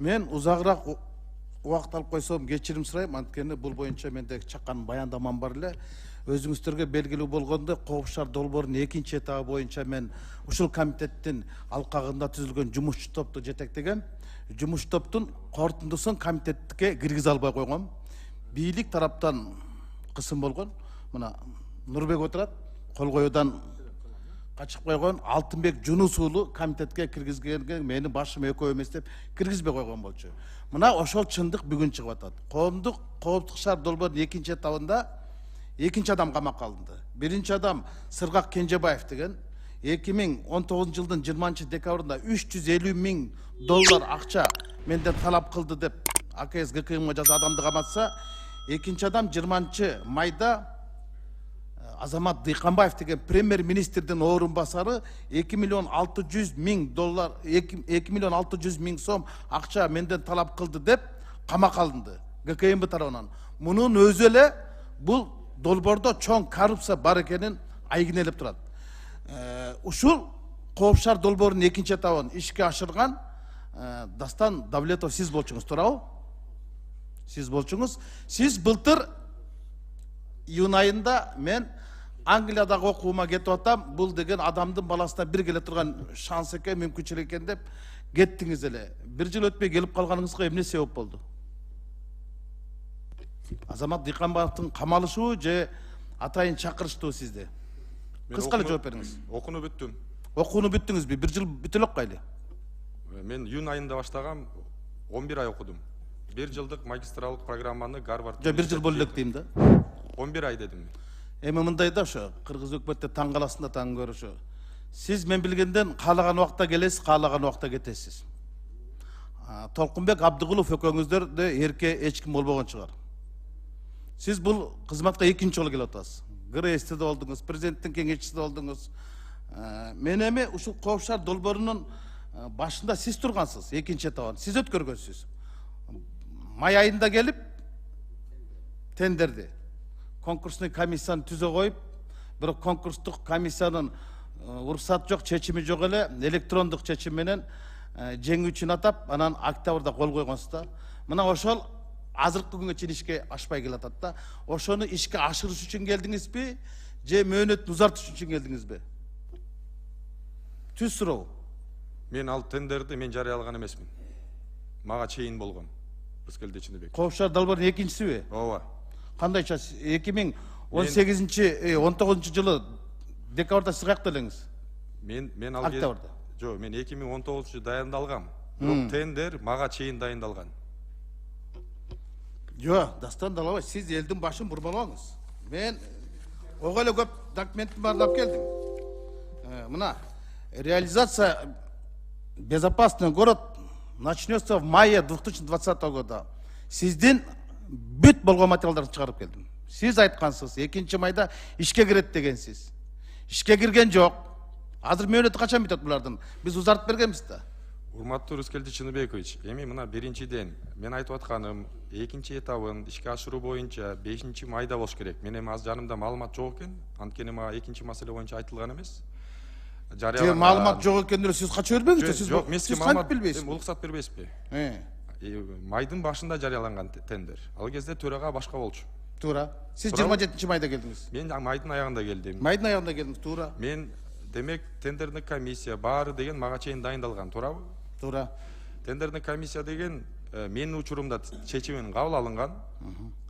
Мен узагыраак убакыт алып койсом кечирим сурайм, анткени бул боюнча менде чакан баяндамам бар эле. Өзүңүздөргө белгилүү болгондой, Кобуш-Шаар долбоорунун экинчи этабы боюнча мен ушул комитеттин алкагында түзүлгөн жумушчу топту жетектегем. Жумуш топтун корутундусун комитетке киргизе албай койгом. Бийлик тараптан кысым болгон. Мына Нурбек отурат, кол коюудан качып койгон. Алтынбек Жунус уулу комитетке киргизгенге менин башым экөө эмес деп киргизбей койгон болчу. Мына ошол чындык бүгүн чыгып атат. Коомдук Кобуш-Шаар долбоорунун экинчи этабында экинчи адам камакка алынды. Биринчи адам Сыргак Кенжебаев деген 2019 жылдын 20 декабрында $350.000 акча менден талап кылды деп АКС ГКМ жаза адамды каматса, экинчи адам 20 майда Азамат Дыйканбаев деген премьер-министрдин орун басары $2,600,000 2,600,000 сом акча менден талап кылды деп камакка алынды ГКМ тарабынан. Мунун өзү эле бул долбоордо чоң коррупция бар экенин айгинелеп турат. Ушул Кобуш-Шаар долбоорунун экинчи этабын ишке ашырган Дастан Давлетов сиз болчуңуз, туурабы? Сиз болчуңуз. Сиз былтыр июнь айында мен Англиядагы окуума кетип атам, бул деген адамдын баласына бир келе турган шанс экен, мүмкүнчүлүк экен деп кеттиңиз эле. Бир жыл өтпөй келип калганыңызга эмне себеп болду? Азамат Дыйканбаевдин камалышыбы же атайын чакырыштыбы сизди? Кыска эле жооп бериңиз. Окууну бүттүм. Окууну бүттүңүзбү? Бир жыл бүтө элек кайли? Мен июнь айында баштагам, 11 ай окудум. 1 жылдык магистралык программаны Гарвард. Же бир жыл боло элек дейм да. 11 ай дедим. Эми мындай да ошо кыргыз өкмөттө таң каласында таң көрүшү. Сиз мен билгенден каалаган убакта келесиз, каалаган убакта кетесиз. Толкунбек Абдыгулов экөөңүздөрдө эрке эч ким болбогон чыгар. Сиз бул кызматка экинчи жолу келип атасыз. ГРС'те да болдуңуз, президенттин кеңешчиси да болдуңуз. Мен эми ушул Кобуш-Шаар долбоорунун башында сиз тургансыз, экинчи этабын. Сиз өткөргөнсүз. Май айында келип тендерди. Конкурсный комиссияны түзө коюп, бирок конкурстук комиссиянын уруксаты жок, чечими жок эле, электрондук чечим менен жеңүүчүн атап, анан октябрда кол койгонсуз да. Мына ошол азыркы күнгө чейин ишке ашпай келатат да. Ошону ишке ашырыш үчүн келдиңизби, же мөөнөтүн узартыш үчүн келдиңизби? Түз суроо. Мен ал тендерди мен жарыялаган эмесмин. Мага чейин болгон. Рыскелди Чыныбек. Кобуш-Шаар долбоорунун экинчисиби? Ооба. Кандайча 2018-19 жылы декабрда сиз каякта элеңиз? Мен ал октябрда. Жок, мен 2019 дайындалгам. Бирок тендер мага чейин дайындалган. Жок, Дастан Далабай, сиз элдин башын бурмалаңыз. Мен ого эле көп документти барлап келдим. Мына реализация безопасный город начнется в мае 2020 года. Сиздин бүт болгон материалдарды чыгарып келдим. Сиз айткансыз, 2 майда ишке кирет дегенсиз. Ишке кирген жок. Азыр мөөнөтү качан бүтөт булардын? Биз узартып бергенбиз да. Урматтуу Рыскелди Чыныбекович, эми мына биринчиден мен айтып атканым, экинчи этабын ишке ашыруу боюнча 5 майда болуш керек. Мен эми аз жанымда маалымат жок экен, анткени мага экинчи маселе боюнча айтылган эмес. Же маалымат жок экендер сиз кача бербеңиз, сиз жок, сиз кантип билбейсиз? Уруксат бербейсизби? Майдын башында жарыяланган тендер. Ал кезде төрага башка болчу. Туура. Сиз 27 майда келдиңиз. Мен майдын аягында келдим. Майдын аягында келдиңиз, туура. Мен демек тендерный комиссия баары деген мага чейин дайындалган, туурабы? Туура. Тендерный комиссия деген менин учурумда чечимин кабыл алынган.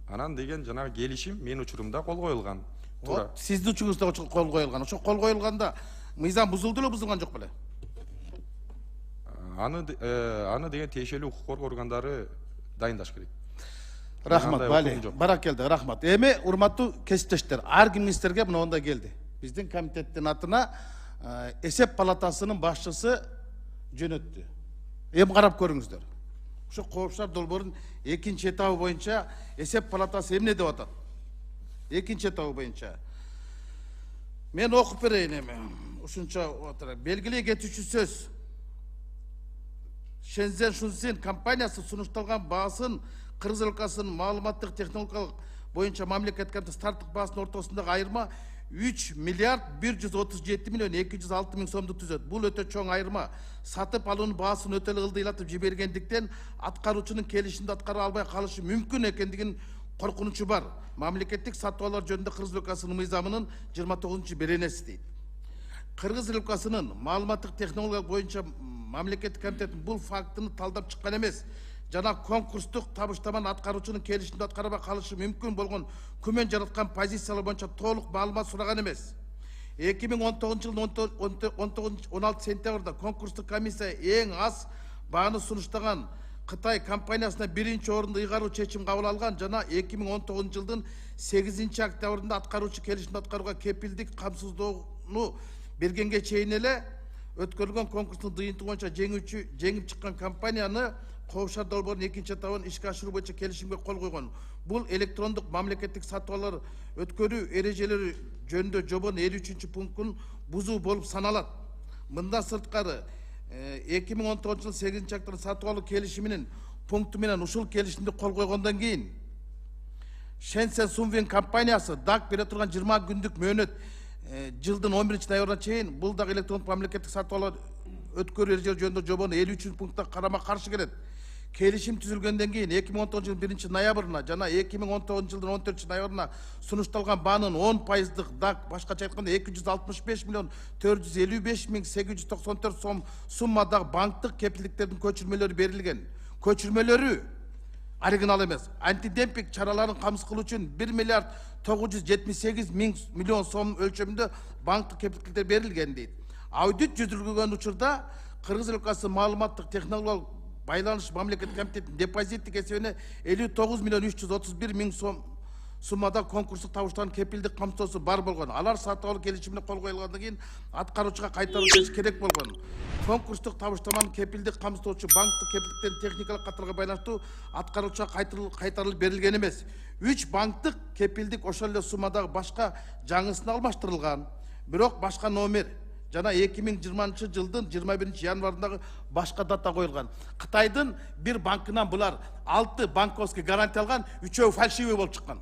Анан деген жанагы келишим менин учурумда кол коюлган. Туура. Сиздин учуруңузда кол коюлган. Ошо кол коюлганда мыйзам бузулду эле, бузулган жок беле? Аны деген тиешелүү укук коргоо органдары дайындаш керек. Рахмат, бали. Баракелди, рахмат. Эми урматтуу кесиптештер, ар кимиңиздерге мындай келди. Биздин комитеттин атына эсеп палатасынын башчысы жөнөттү. Эми карап көрүңүздөр. Ошо Кобуш-Шаар долбоорунун экинчи этабы боюнча эсеп палатасы эмне деп атат? Экинчи этабы боюнча. Мен окуп берейин эми. Ушунча отура. Белгилей кетүүчү сөз. Шензен Шунсин компаниясы сунушталган баасын Кыргыз өлкөсүнүн маалыматтык технологиялык боюнча мамлекеттик старттык баасынын ортосундагы айырма 3 milyard 137 milyon 206 ming сомду түзөт. Бул өтө чоң айырма. Сатып алуунун баасын өтө эле ылдыйлатып жибергендиктен аткаруучунун келишимди аткара албай калышы мүмкүн экендигин коркунучу бар. Мамлекеттик сатып алуулар жөнүндө Кыргыз Республикасынын мыйзамынын 29-беренеси дейт. Кыргыз Республикасынын маалыматтык технологиялар боюнча мамлекеттик комитети бул фактыны талдап чыккан эмес. Жана конкурстук табыштаманы аткаруучунун келишимди аткарбай калышы мүмкүн болгон күмөн жараткан позициялар боюнча толук маалымат сураган эмес. 2019 жылдын 16 сентябрда конкурстук комиссия эң аз бааны сунуштаган Кытай компаниясына биринчи орунду ыйгаруу чечим кабыл алган жана 2019 жылдын 8 октябрында аткаруучу келишимди аткарууга кепилдик камсыздоону бергенге чейин эле өткөрүлгөн конкурстун дыйынтыгы боюнча жеңип чыккан компанияны Коопшар долбоорунун 2-этабын ишке ашыруу боюнча келишимге кол койгон. Бул электрондук мамлекеттик сатып алуулар өткөрүү эрежелери жөнүндө жобонун 53-пунктун бузуу болуп саналат. Мындан сырткары 2019 жылы 8 октябрда сатып алуу келишиминин пункту менен ушул келишимди кол койгондон кийин Shenzhen Sunwin компаниясы даг бере турган 20 күндүк мөөнөт жылдын 11-ноябрына чейин бул дагы электрондук мамлекеттик сатып алуулар өткөрүү эрежелери жөнүндө жобонун 53-пунктта карама каршы келет. Келишим түзүлгөндөн кийин 2019 жылдын 1-ноябрына жана 2019 жылдын 14-ноябрына сунушталган баанын 10%дык даг, башкача айтканда 265 миллион 455 миң 894 сом суммадагы банктык кепилдиктердин көчүрмөлөрү берилген. Көчүрмөлөрү оригинал эмес. Антидемпинг чараларын камсыз кылуу үчүн 1 миллиард 978 миллион сом өлчөмүндө банктык кепилдиктер берилген дейт. Аудит жүргүзүлгөн учурда Кыргыз Республикасы маалыматтык технологиялык байланыш мамлекеттик комитетинин депозиттик эсебине 59 миллион 331 миң сом суммада конкурстук табыштардын кепилдик камсоосу бар болгон. Алар сатып алуу келишимине кол коюлгандан кийин аткаруучуга кайтаруу керек болгон. Конкурстук табыштаманын кепилдик камсоочу банктык кепилдиктердин техникалык катарга байланыштуу аткаруучуга кайтарылып берилген эмес. 3 банктык кепилдик ошол эле суммадагы башка жаңысына алмаштырылган. Бирок башка номер жана 2020 жылдын 21 январындагы башка дата коюлган. Кытайдын бир банкынан булар 6 банковский гарантия алган, 3-өө фальшивый болуп чыккан.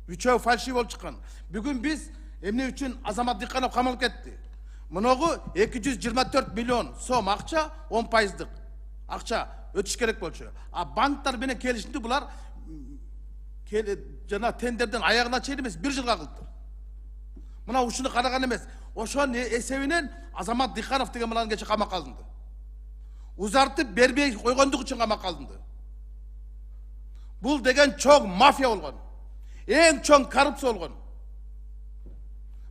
3-өө фальшивый болуп чыккан. Бүгүн биз эмне үчүн Азамат Дыйканов камалып кетти? Мыногу 224 миллион сом акча, 10%дык акча өтүш керек болчу. А банктар менен келишимди булар жана тендерден аягына чейин эмес 1 жылга кылды. Мына ушуну караган эмес. Ошонун эсебинен Азамат Дыйканов деген мынаны кече камакка алынды. Узартып бербей койгондук үчүн камакка алынды. Бул деген чоң мафия болгон. Эң чоң коррупция болгон.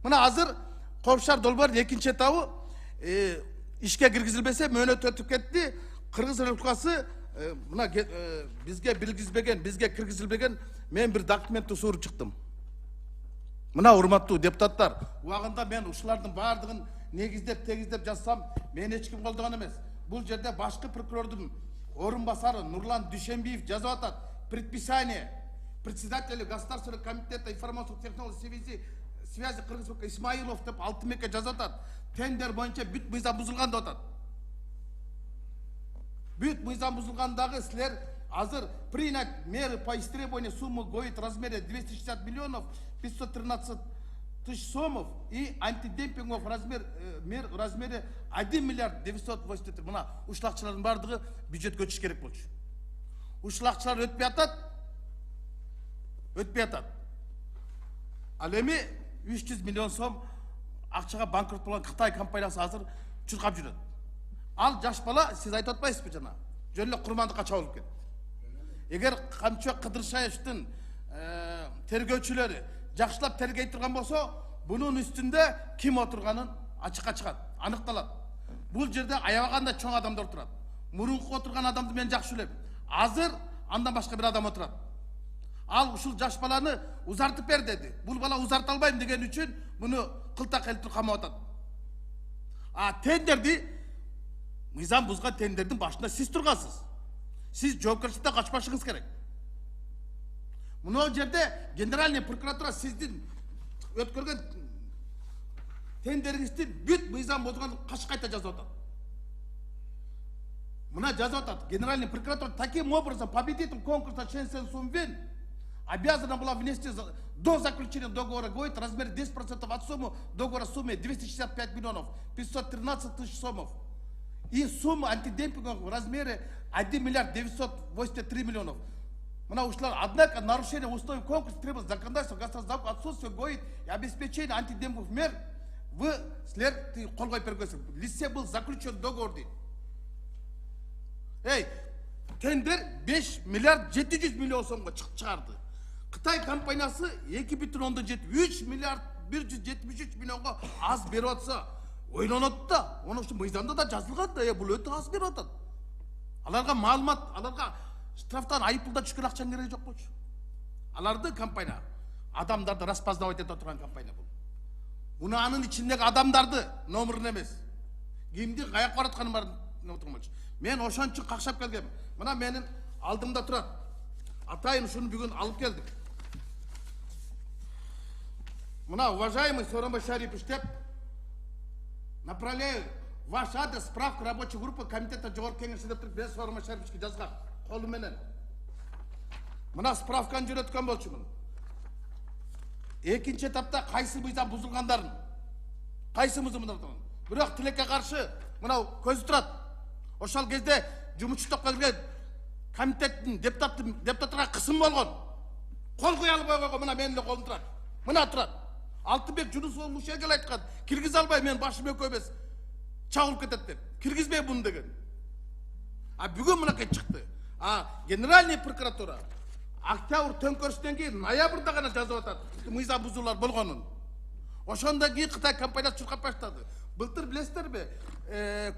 Мына азыр Коопшар долбоорунун 2-этабы ишке киргизилбесе мөөнөт өтүп кетти. Кыргыз Республикасы мына бизге билгизбеген, бизге киргизилбеген мен бир документти сууруп чыктым. Мына урматтуу депутаттар, убагында мен ушулардын баардыгын негиздеп, тегиздеп жазсам, мен эч ким колдогон эмес. Бул жерде башкы прокурордун орун басары Нурлан Дүйшөнбиев жазып атат. Предписание председателя Государственного комитета информационных технологий связи Кыргыз Республикасы Исмаилов деп Алтынбекке жазып атат. Тендер боюнча бүт мыйзам бузулган деп атат. Бүт мыйзам бузулгандагы силер азыр принять меры по истребованию суммы ГОИТ в размере 260 миллионов 513 тысяч сомов и антидемпинговый мер в размере 1 миллиард 980. Мына ушул бардыгы бюджетке өтүш керек болчу. Ушул акчалар өтпөй атат. Ал эми 300 миллион сом акчага банкрот болгон Кытай компаниясы азыр чуркап жүрөт. Ал жаш бала, сиз айтып атпайсызбы жана? Жөн эле курмандыкка чабылып кетти. Эгер Камчыбек Кыдыршаевдин тергөөчүлөрү жакшылап тергей турган болсо, бунун үстүндө ким отурганын ачыкка чыгат, аныкталат. Бул жерде аябаганда чоң адамдар турат. Мурунку отурган адамды мен жакшы билем. Азыр андан башка бир адам отурат. Ал ушул жаш баланы узартып бер деди. Бул бала узарта албайм деген үчүн муну кылтак келтирип камап атат. А тендерди мыйзам бузган тендердин башында сиз тургансыз. Сиз жоопкерчиликтен качпашыңыз керек. Мына жерде Генеральный прокуратура сиздин өткөргөн тендериңиздин бүт мыйзам бузган кайта жазып атат. Мына жазып атат. Генеральный прокуратура таким образом победитель конкурса Shenzhen Sunwin обязана была внести до заключения договора ГОИТ размер 10% от суммы договора суммы 265 миллионов 513 тысяч сомов. И сумма антидемпинга в размере 1 миллиард 983 миллионов. Однако нарушение условий конкурса требует законодательства государства, отсутствие ГОИТ и обеспечение антидемпинговых мер в следствии колгой перегосы. Лице был заключен договор. Тендер 5 миллиард 700 миллион сомға шығарды. Қытай компаниясы 2,7 3 миллиард 173 миллионға аз беріп отса, ойланады да, оның үшін мыйзамда да жазылған да, бұл өте аз беріп отады. Аларға маалымат, аларға штрафтан айыппұлдан түшкен ақшаның керегі жоқ болшы. Аларды компания, адамдарды распознавать етіп отырған компания бұл. Мұның ішіндегі адамдарды номерін емес, кімді қаяқ баратқаны бар отырған болшы. Мен ошон үшін қақшап келгем. Мына менің алдымда тұрады. Атайын шуны бүгін алып келдік. Мына, уважаемый Сооронбай Шарипович деп, направляю ваш адрес справку рабочей группы комитета жоғарғы кеңесі деп тұрып, мен Сооронбай Шариповичке жазған қолыменен. Мына справканы жөнөткөн болчумун. Экинчи этапта кайсы мыйзам бузулгандарын, кайсы мыйзамдардын. Бирок тилекке каршы мынау көзү турат. Ошол кезде жумушчу топко кирген комитеттин депутаттарга кысым болгон. Кол куя албай койгон, мына менин эле колум турат. Мына турат. Алтынбек Жунусов ушел айткан, киргизе албай мен башым экөө эмес. Чагылып кетет деп. Киргизбей буну деген. А бүгүн мынакей чыкты. Генеральный прокуратура октябрь төңкөрүштөн кийин ноябрда гана жазып атат. Мыйзам бузуулар болгонун. Ошондон кийин Кытай компаниясы чуркап баштады. Былтыр билесиздерби,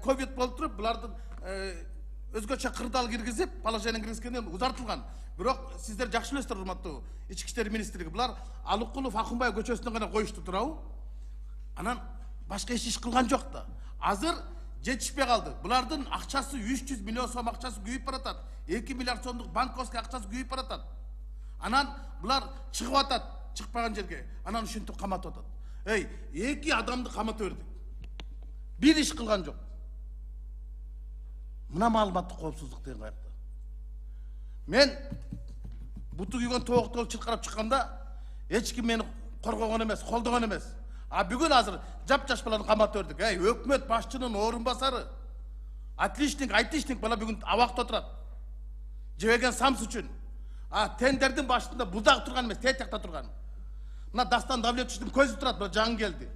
ковид болуп туруп, булардын өзгөчө кырдаал киргизип, положение киргизгенден узартылган. Бирок сиздер жакшы билесиздер, урматтуу Ички иштер министрлиги. Булар Алыкулов Акунбай көчөсүнөн гана коюшту туурабы? Анан башка эч иш кылган жок да. Азыр жетишпей калды. Булардын акчасы 300 миллион сом акчасы күйүп баратат. 2 миллиард сомдук банковский акчасы күйүп баратат. Анан булар чыгып атат, чыкпаган жерге. Анан ушинтип каматып атат. Эки адамды каматып бердик. Бир иш кылган жок. Мына маалыматтык коопсуздук деген каякта. Мен буту күйгөн тоокто чылкырап чыкканда эч ким мени коргогон эмес, колдогон эмес. Бүгүн азыр жап-жаш баланы каматып бердик. Өкмөт башчынын орун басары. Отличник, айтишник бала бүгүн абакта отурат. Жебеген самс үчүн. Тендердин башында булдаг турган эмес, тетякта турган. Мына Дастан Давлетовичтин көзү турат, бул жаңы келди.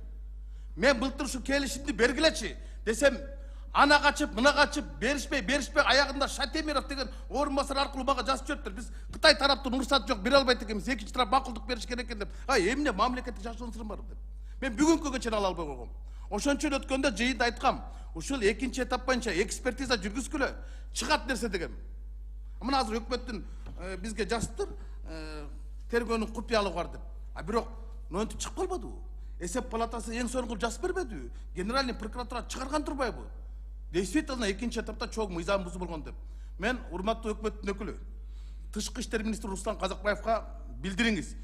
Мен былтыр ушу келишимди бергилечи десем, ана качып, мына качып, беришпей, аягында Шатемиров деген орун басар аркылуу мага жазып жибериптир. Биз Кытай тараптын уруксаты жок, бере албайт экенбиз, экинчи тарап макулдук бериш керек экен деп. Эмне мамлекеттик жашоонун сыры бар деп. Мен бүгүнкүгө чейин ала албай койгом. Ошон үчүн өткөндө жыйында айткам, ушул экинчи этап боюнча экспертиза жүргүзгүлө чыгат нерсе дегем. Мына азыр өкмөттүн бизге жазыптыр, тергөөнүн купуялыгы бар деп. Бирок ноонтип чыгып калбадыбы? Эсеп палатасы эң соңку жазып бербедиби? Генеральный прокуратура чыгарган турбайбы? Действительно экинчи этапта чоң мыйзам бузуу болгон деп. Мен урматтуу өкмөттүн өкүлү, Тышкы иштер министри Руслан Казакбаевга билдириңиз.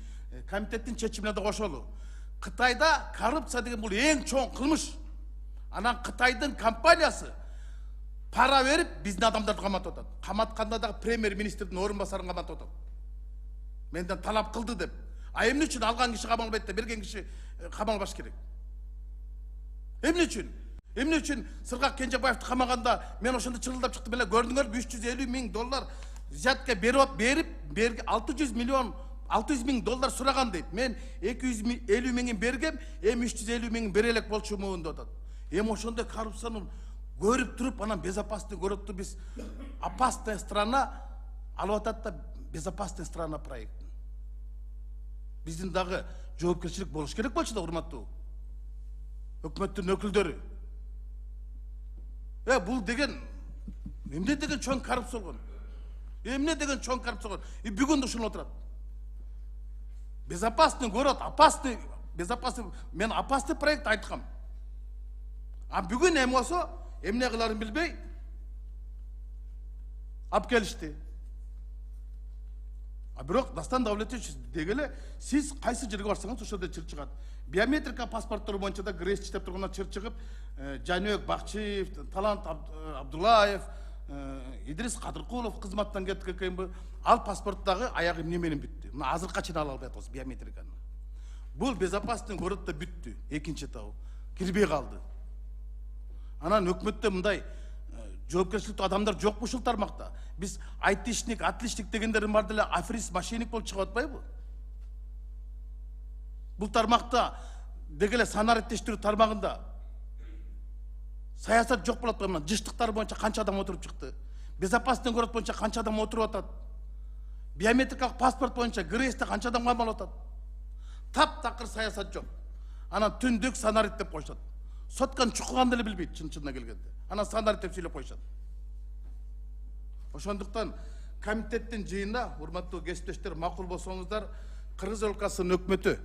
Комитеттин чечимине да кошолу. Кытайда коррупция деген бул эң чоң кылмыш. Анан Кытайдын компаниясы пара берип биздин адамдарды каматып атат. Каматканда дагы премьер-министрдин орун басарын каматып атат. Менден талап кылды деп. Эмне үчүн алган киши камалбайт да берген киши камалбаш керек? Эмне үчүн? Эмне үчүн Сыргак Кенжебаевди камаганда мен ошондо чырылдап чыктым эле, көрдүңөр, 350 миң доллар взятка берип 600 миң доллар сураган дейт. Мен 250 миңин бергем, 350 миңин бере элек болчумун деп атат. Ошондой коррупцияны көрүп туруп, анан безопасный көрөттү, биз опасная страна алып атат да, безопасная страна проект. Биздин дагы жоопкерчилик болуш керек болчу да, урматтуу өкмөттүн өкүлдөрү. Бул деген эмне деген чоң коррупция болгон? Эмне деген чоң коррупция болгон? Бүгүн да ушуну отурат. Безопасный город, опасный, безопасный, мен опасный проект айткам. Бүгүн эми болсо, эмне кыларын билбей алып келишти. Бирок Дастан Давлетович дегеле, сиз кайсы жерге барсаңыз ошондо чыр чыгат. Биометрика паспорттор боюнча да грес иштеп тургандар чыр чыгып, Жанөк Бакчиев, Талант Абдуллаев, Идрис Кадыркулов кызматтан кеткен ал паспорттагы аягы эмне менен бүттү. Мына азыркыга чейин ала албай атабыз биометриканы. Бул безопасный городто бүттү. Экинчи этабы кирбей калды. Анан өкмөттө мындай жоопкерчиликтүү адамдар жок ушул тармакта. Биз айтишник, атличник дегендер бар деле аферист, мошенник болуп чыгып атпайбы? Бул тармакта дегеле санариттештирүү тармагында саясат жок болот атпайбы? Жыштыктар боюнча канча адам отуруп чыкты? Безопасный город боюнча канча адам отуруп атат? Биометрикалык паспорт боюнча ГРСте канча адам камалып атат? Таптакыр саясат жок. Анан түндүк санарит деп коюшат. Соткан чукуганды эле билбейт чын-чынына келгенде. Анан санарит деп сүйлөп коюшат. Ошондуктан комитеттин жыйында, урматтуу кесиптештер, макул болсоңуздар, Кыргыз өлкөсүнүн өкмөтү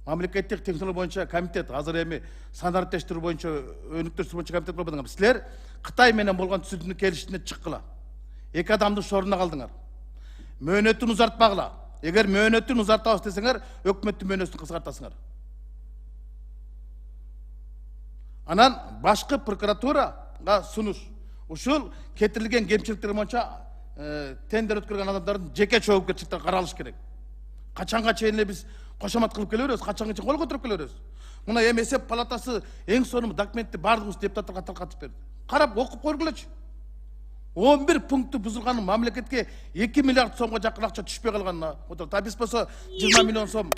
мамлекеттик теңсиздик боюнча комитет, азыр эми санариттештирүү боюнча өнүктүрүү боюнча комитет болбодуңар. Силер Кытай менен болгон түзүлүүнү келишимине чыккыла. Эки адамды шоруна калдыңар. Мөөнөтүн узартпагыла. Эгер мөөнөтүн узартабыз десеңер, өкмөттүн мөөнөтүн кыскартасыңар. Анан башкы прокуратурага сунуш. Ушул кетирилген кемчиликтер боюнча тендер өткөргөн адамдардын жеке жоопкерчиликтери каралыш керек. Качанга чейин эле биз кошомат кылып келе беребиз, качанга чейин кол көтөрүп келе беребиз. Мына эми эсеп палатасы эң сонун документти бардыгыбыз депутаттарга таркатып берди. Карап окуп койгулачы. 11 пункты бузулган, мамлекетке 2 миллиард сомго жакын акча түшпөй калганына отуруп. Та биз болсо 20 миллион сом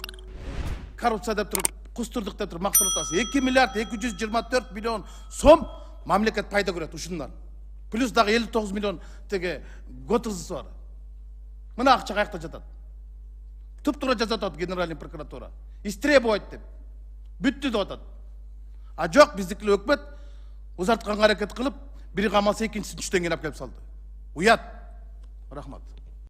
коррупция деп туруп, кустурдук деп туруп мактап атабыз. 2 миллиард 224 миллион сом мамлекет пайда көрөт ушундан. Плюс дагы 59 миллион теге готызысы бар. Мына акча каякта жатат? Туп-тура жазат атат генеральный прокуратура. Истребовать деп. Бүттү деп атат. А жок, биздики өкмөт узартканга аракет кылып, бири камалса экинчисин түштөн кийин алып келип салды. Уят. Рахмат.